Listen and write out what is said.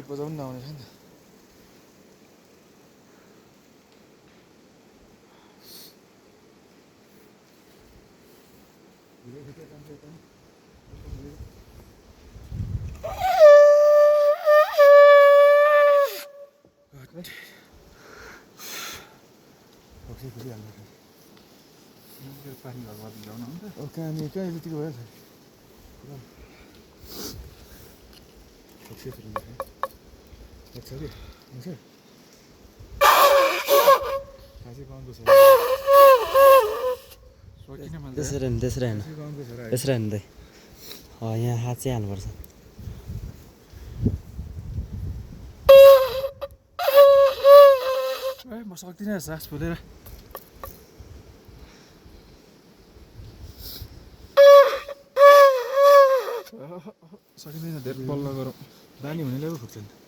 बजाउनु नआउने छ नि त पानी घरमा भिजाउनु हुन्छ कहाँ यतिको भयो त्यसरी होइन यहाँ हात चाहिँ हाल्नुपर्छ म सक्दिनँ सास फुलेर सकिँदैन धेरै बल्ल गरौँ बानी हुनेले पो फुक्छ नि